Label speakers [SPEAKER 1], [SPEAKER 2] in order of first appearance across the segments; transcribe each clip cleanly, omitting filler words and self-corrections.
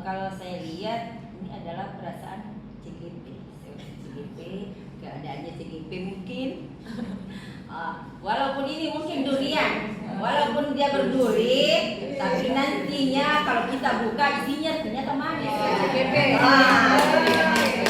[SPEAKER 1] kalau saya lihat ini adalah perasaan CGP, keadaannya CGP mungkin. Walaupun ini mungkin durian, walaupun dia berduri, tapi nantinya kalau kita buka isinya ternyata manis. CGP.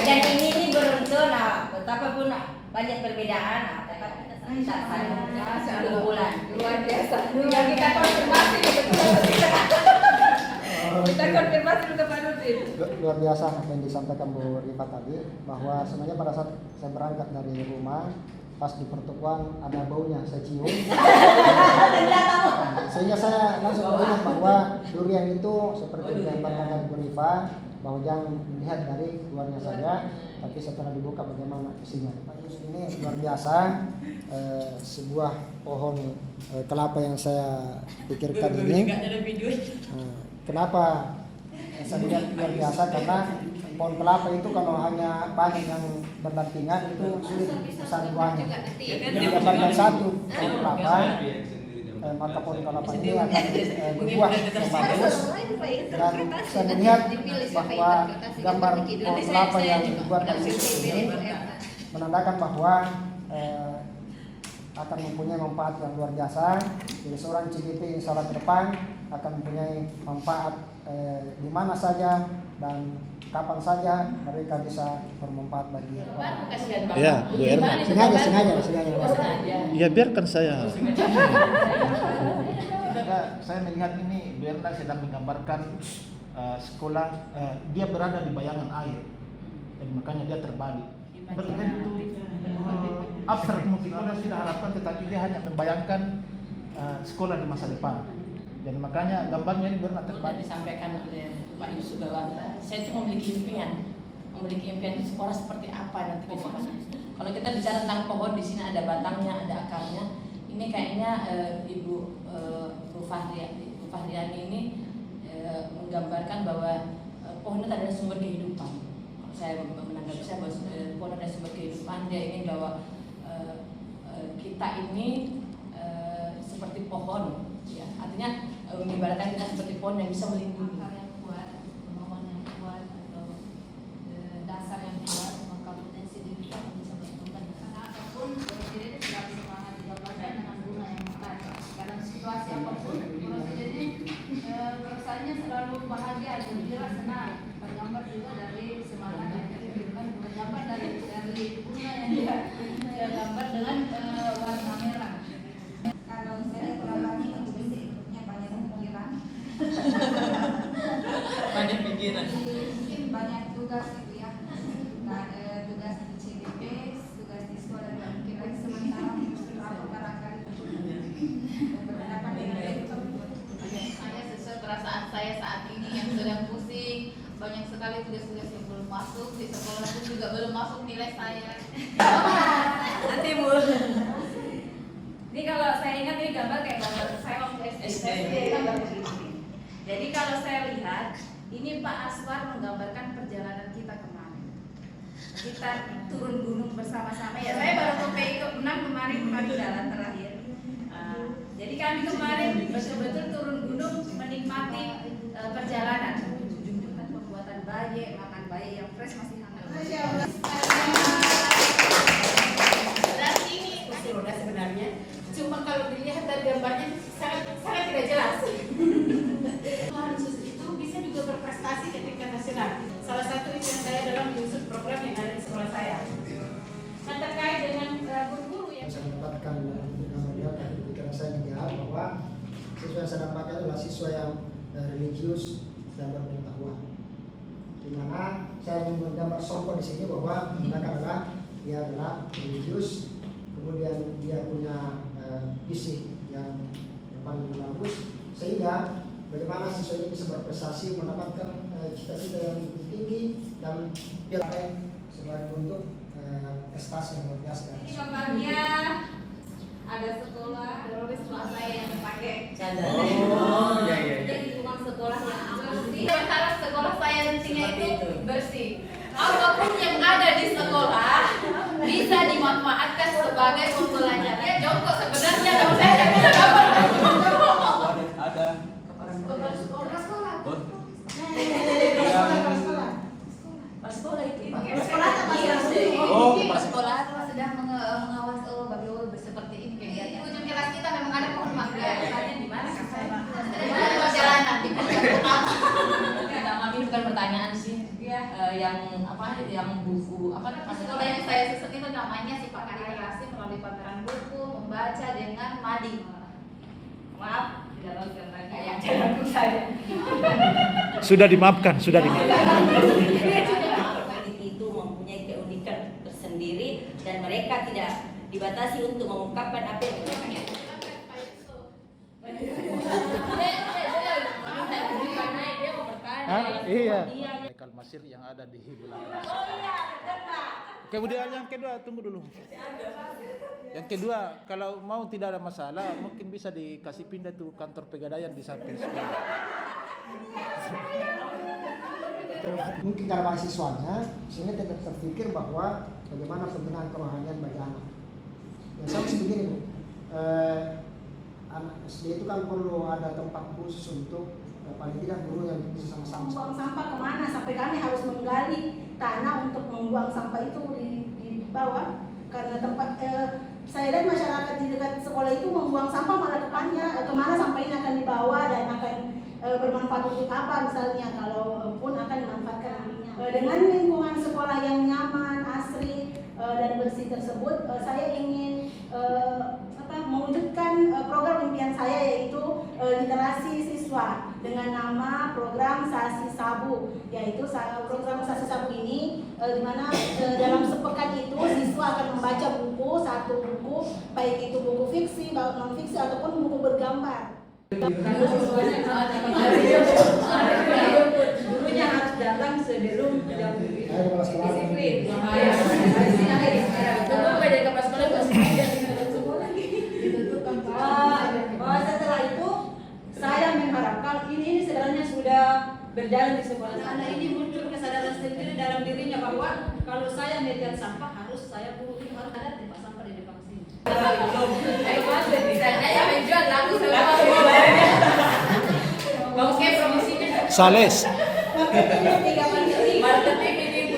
[SPEAKER 1] Dan ini beruntun, betapapun banyak perbedaan, tetap kita saling bulan.
[SPEAKER 2] Luar biasa. Tinggal kita konfirmasi kita konfirmasi untuk Pak Nurdin.
[SPEAKER 3] Luar biasa apa yang disampaikan Bu Rifa tadi, bahwa sebenarnya pada saat saya berangkat dari rumah, pas di pertukuan ada baunya, saya cium. Sehingga saya langsung ingat bahwa durian itu seperti yang disampaikan Bu Rifa, bahwa jangan melihat dari luarnya saja, tapi setelah dibuka bagaimana isinya. Ini luar biasa, sebuah pohon kelapa yang saya pikirkan ini. Kenapa saya lihat luar biasa? Karena pohon kelapa itu kalau hanya banyak yang berdampingan itu sulit besar buahnya. Didapatkan satu pohon kelapa, maka pohon kelapa ini akan berbuah yang bagus. Dan saya melihat bahwa gambar pohon kelapa yang dibuat dari ini menandakan bahwa akan mempunyai manfaat yang luar biasa. Jadi seorang CGP insya Allah ke depan akan mempunyai manfaat di mana saja dan kapan saja mereka bisa bermanfaat bagi orang.
[SPEAKER 4] Ya, Bu Erma.
[SPEAKER 3] Sengaja.
[SPEAKER 4] Ya biarkan saya.
[SPEAKER 5] Saya melihat ini Bu Erma sedang menggambarkan sekolah, dia berada di bayangan air, dan makanya dia terbalik. Berbentuk abstrak mungkin orang tidak harapkan, tetapi dia hanya membayangkan sekolah di masa depan. Dan makanya gambarnya ini benar terbalik.
[SPEAKER 6] Disampaikan oleh Pak Yusuf bahwa saya itu memiliki impian itu sekolah seperti apa nanti ke depan. Kalau kita bicara tentang pohon, di sini ada batangnya, ada akarnya. Ini kayaknya Ibu Fahriani ini menggambarkan bahwa pohon itu adalah sumber kehidupan. Saya menanggapi saya bahwa pohon adalah sumber kehidupan. Dia ingin bahwa kita ini seperti pohon, ya, artinya mengibaratkan kita seperti pohon yang bisa melindungi.
[SPEAKER 7] Yang kuat, kemauan yang kuat, atau dasar yang kuat, maka potensi diri kita bisa berkembang. Karena apapun prosedur itu tidak bisa digambarkan dengan guna yang kuat. Dalam situasi apapun prosedur ini rasanya selalu bahagia, gembira, senang. Tergambar juga dari semangat yang diberikan, tergambar dari bunga yang dia gambar dengan warna merah. Kalau saya kurang
[SPEAKER 6] Banyak pikiran.
[SPEAKER 7] mungkin banyak tugas gitu ya. Nah, tugas di CGP, tugas di sekolah, dan mungkin lagi sementara beberapa barangkali berhadapan dengan itu.
[SPEAKER 2] Saya sesuai perasaan saya saat ini yang sedang pusing, banyak sekali tugas-tugas yang belum masuk, di sekolah pun juga belum masuk nilai saya.
[SPEAKER 6] Nanti Bu.
[SPEAKER 8] Ini kalau saya ingat ini gambar kayak gambar saya waktu SD gambar begini. Jadi kalau saya lihat ini Pak Aswar menggambarkan perjalanan kita kemarin. Kita turun gunung bersama-sama. Ya saya baru ke PI ke 6 kemarin jalan terakhir. Jadi kami kemarin betul-betul turun gunung menikmati perjalanan. Ujung-ujungnya pembuatan baye, makan baye yang fresh masih hangat.
[SPEAKER 6] Berarti ini masih roda sebenarnya. Cuma kalau dilihat dari gambarnya sangat tidak jelas. Harus itu bisa juga berprestasi ketika nasional. Salah satu itu yang saya dalam mengusut program yang ada di sekolah saya. Nah terkait dengan guru-guru yang
[SPEAKER 3] Saya mendapatkan dengan melihat dari pikiran saya juga bahwa siswa yang saya dapatkan adalah siswa yang religius dan berpengetahuan. Di mana saya menggambar sombong di sini bahwa mereka adalah dia adalah religius, kemudian dia punya visi yang paling bagus, sehingga bagaimana siswa ini bisa berprestasi, mendapatkan cita-cita yang lebih tinggi dan biarkan sebagai bentuk prestasi yang luar biasa.
[SPEAKER 8] Ini gambarnya ada sekolah, teroris sekolah saya yang pakai cadar. Jadi rumah sekolah yang bersih.
[SPEAKER 2] Sementara sekolah saya nantinya itu bersih. Apapun yang ada di sekolah bisa dimanfaatkan sebagai pembelajaran. Ya jongkok sebenarnya kalau saya tidak bisa gambar.
[SPEAKER 9] Ada.
[SPEAKER 2] Sekolah.
[SPEAKER 7] yang buku
[SPEAKER 2] Sekolah yang saya susun itu namanya Sifat Literasi melalui pameran buku membaca dengan Madi.
[SPEAKER 1] Maaf, tidak logika lagi yang jalanku saya.
[SPEAKER 5] Sudah dimaafkan, sudah dimaafkan.
[SPEAKER 1] Kredit itu mempunyai keunikan tersendiri dan mereka tidak dibatasi untuk mengungkapkan apa yang mereka inginkan.
[SPEAKER 5] Iya. Haikal Masir yang ada di belakang. Kemudian yang kedua, tunggu dulu. Yang kedua, kalau mau tidak ada masalah, mungkin bisa dikasih pindah tuh kantor Pegadaian di samping sekolah.
[SPEAKER 3] Mungkin karena mahasiswanya, sehingga tidak terpikir bahwa bagaimana pembinaan kerohanian bagi anak. Yang sama begini Bu, anak SD itu kan perlu ada tempat khusus untuk paling tidak guru yang bisa sama-sama.
[SPEAKER 6] Membuang sampah kemana sampai kami harus menggali tanah untuk membuang sampah itu di bawah, karena tempat saya lihat masyarakat di dekat sekolah itu membuang sampah malah depannya, kemana sampah ini akan dibawa dan akan bermanfaat untuk apa misalnya, kalau pun akan dimanfaatkan dengan lingkungan sekolah yang nyaman, asri dan bersih tersebut. Saya ingin mewujudkan program impian saya, yaitu literasi siswa dengan nama program Sasi Sabu, yaitu program Sasi Sabu ini di mana dalam sepekan itu siswa akan membaca satu buku, baik itu buku fiksi, non fiksi ataupun buku bergambar.
[SPEAKER 1] Gurunya harus datang sebelum jam disiplin. Setelah itu saya mengharapkan ini sebenarnya sudah berjalan di sekolah. Anak ini muncul kesadaran sendiri dalam dirinya bahwa kalau saya melihat sampah harus saya harus ada tempat sampah di depan sini.
[SPEAKER 2] Misalnya yang menjual lagu Oke, promosinya
[SPEAKER 5] Sales.
[SPEAKER 2] marketing ini Bu.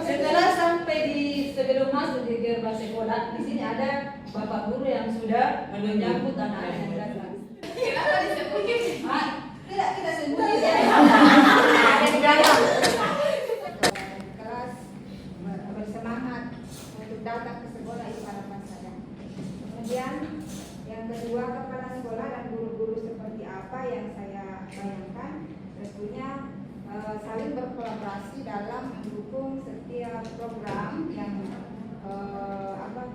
[SPEAKER 1] Setelah sampai di sebelum masuk di gerbang sekolah, di sini ada bapak guru yang sudah menyambut anak-anak yang datang.
[SPEAKER 2] Kenapa disebutnya?
[SPEAKER 1] Tidak kita sembunyi ya. Ada di dalam.
[SPEAKER 6] Keras, bersemangat untuk datang ke sekolah, itu harapan saya. Kemudian yang kedua, kepala sekolah dan guru-guru seperti apa yang saya bayangkan, tentunya saling berkolaborasi dalam mendukung setiap program yang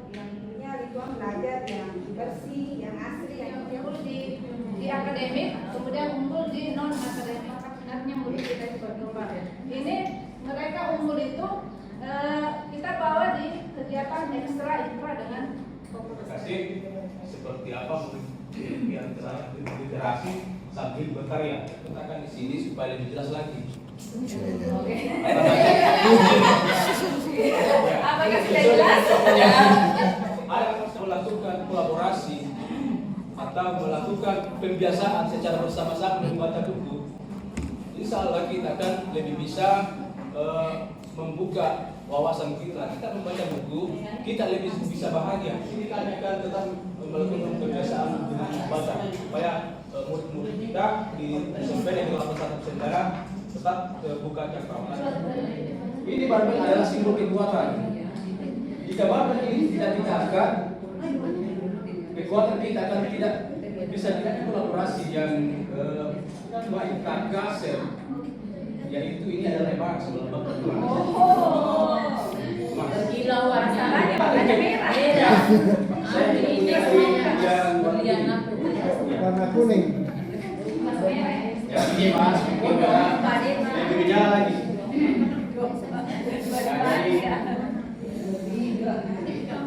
[SPEAKER 6] yang punya lingkungan belajar yang bersih, yang asri, yang
[SPEAKER 7] unggul di akademik, kemudian unggul di non akademik. Sebenarnya murid kita itu berubah. Ini mereka unggul itu kita bawa di kegiatan ekstra dengan
[SPEAKER 9] kasih seperti apa yang literasi sambil berkarya. Katakan di sini supaya lebih jelas lagi.
[SPEAKER 2] Apakah sudah jelas?
[SPEAKER 9] Ada melakukan kolaborasi atau melakukan pembiasaan secara bersama-sama membaca buku. Insya Allah kita akan lebih bisa membuka wawasan kita. Kita membaca buku, kita lebih bisa bahagia. Kita akan tetap melakukan kebiasaan dengan membaca supaya murid-murid kita di SMP dan di kelas 1 Sendara tetap buka cakrawala. Ini barang adalah simbol kekuatan. Jika barang ini tidak dijaga, kekuatan kita akan tidak bisa kolaborasi yang baik kasar. Yaitu ini adalah lebar sebelum berkembang.
[SPEAKER 2] Kilauan salahnya makanya merah.
[SPEAKER 9] Saya punya yang
[SPEAKER 3] Warna kuning.
[SPEAKER 9] ya ini Mas, yang beda lagi.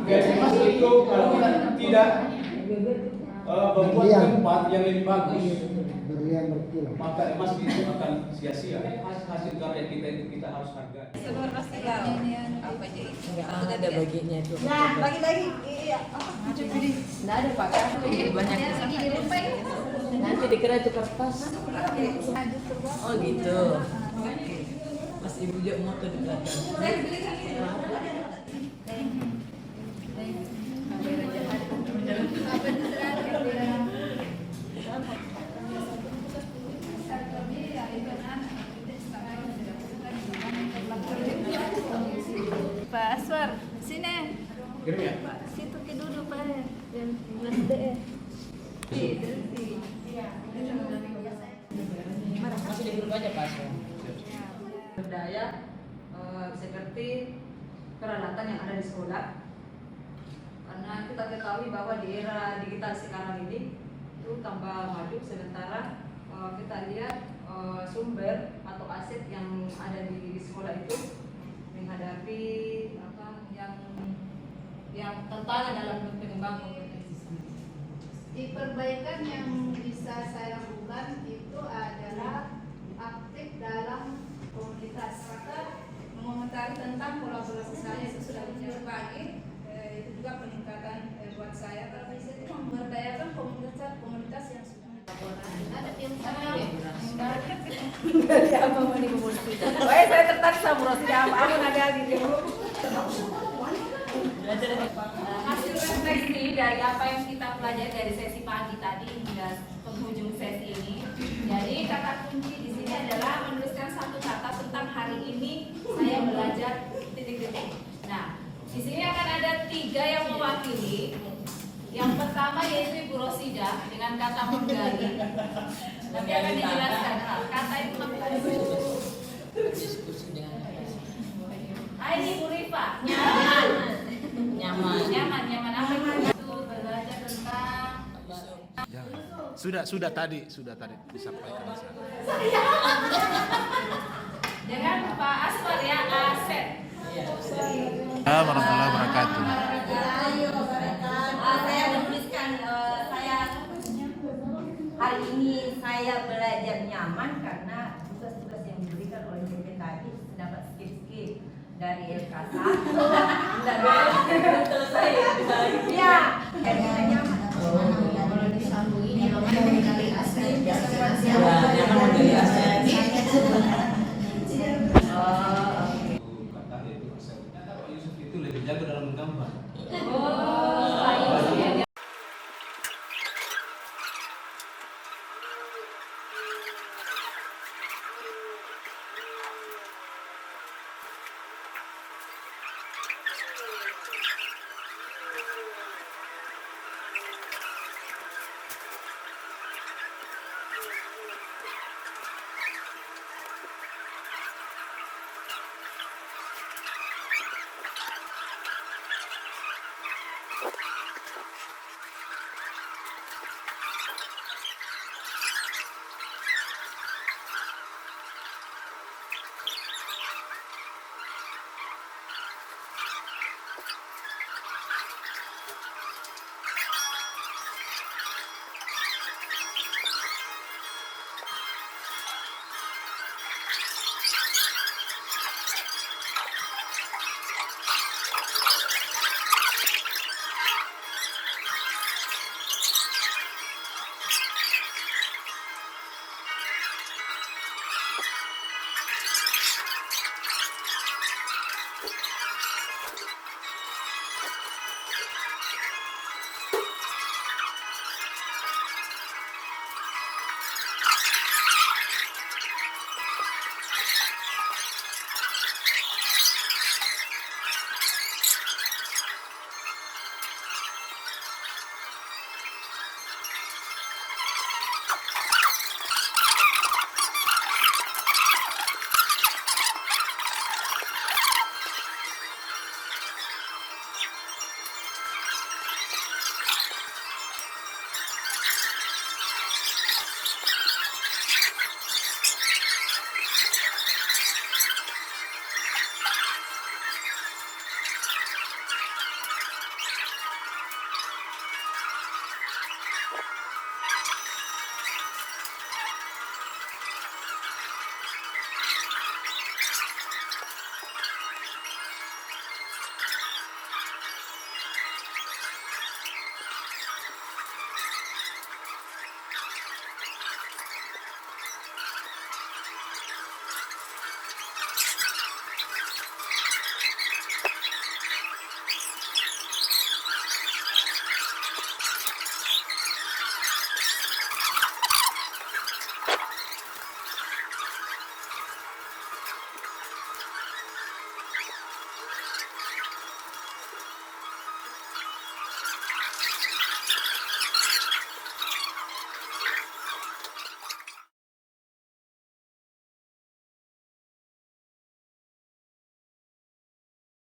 [SPEAKER 9] Jadi Mas itu kalau tidak membuat tempat yang lebih bagus,
[SPEAKER 3] Berlian berkilau.
[SPEAKER 9] maka emas itu akan sia-sia. Hasil karya kita itu kita harus hargai.
[SPEAKER 1] Ada bagiannya itu.
[SPEAKER 6] Nah, bagi-bagi iya.
[SPEAKER 1] Nggak ada Pak, banyak. Nanti dikira itu kertas. Oh gitu. Mas Ibu juga mau tuh di belakang.
[SPEAKER 9] Kirim ya?
[SPEAKER 7] Situ ke duduk Pak. Yang SD.
[SPEAKER 1] Masih di grup aja Pak. Berdaya seperti peralatan yang ada di sekolah. Karena kita ketahui bahwa di era digital sekarang ini itu tambah maju, sementara kita lihat sumber atau aset yang ada di sekolah itu menghadapi apa yang tantangan dalam pengembangan kompetensi.
[SPEAKER 6] Di perbaikan yang bisa saya lakukan itu adalah aktif dalam komunitas. Maka mengomentari tentang kolaborasi saya itu sudah berbagi, itu juga peningkatan buat saya karena bisa itu memberdayakan komunitas yang sudah ada yang
[SPEAKER 8] Saya tertarik sama Rosida, aku ada gitu. Hasil refleksi dari apa yang kita pelajari dari sesi pagi tadi hingga penghujung sesi ini. Jadi kata kunci di sini adalah menuliskan satu kata tentang hari ini saya belajar titik-titik. Nah, di sini akan ada 3 yang mewakili. Yang pertama yaitu Ibu Rosida dengan kata menggali. Nanti akan dijelaskan. Kata itu ini Bu Rifa, nyaman. Nyaman. Apa itu belajar tentang
[SPEAKER 5] Sudah tadi disampaikan di sana.
[SPEAKER 8] dengan Pak Aswar ya, Asep.
[SPEAKER 4] Warahmatullahi wabarakatuh.
[SPEAKER 1] Saya menuliskan saya hari ini saya belajar nyaman karena tugas-tugas yang diberikan oleh BP tadi dapat skip dari LK1 dan selesai. Ya, jadi kita nyaman.
[SPEAKER 6] kalau disambung ini nyaman dari asli
[SPEAKER 1] Nyaman dari asli.
[SPEAKER 9] Kata itu ternyata Pak Yusuf itu lebih jago dalam menggambar.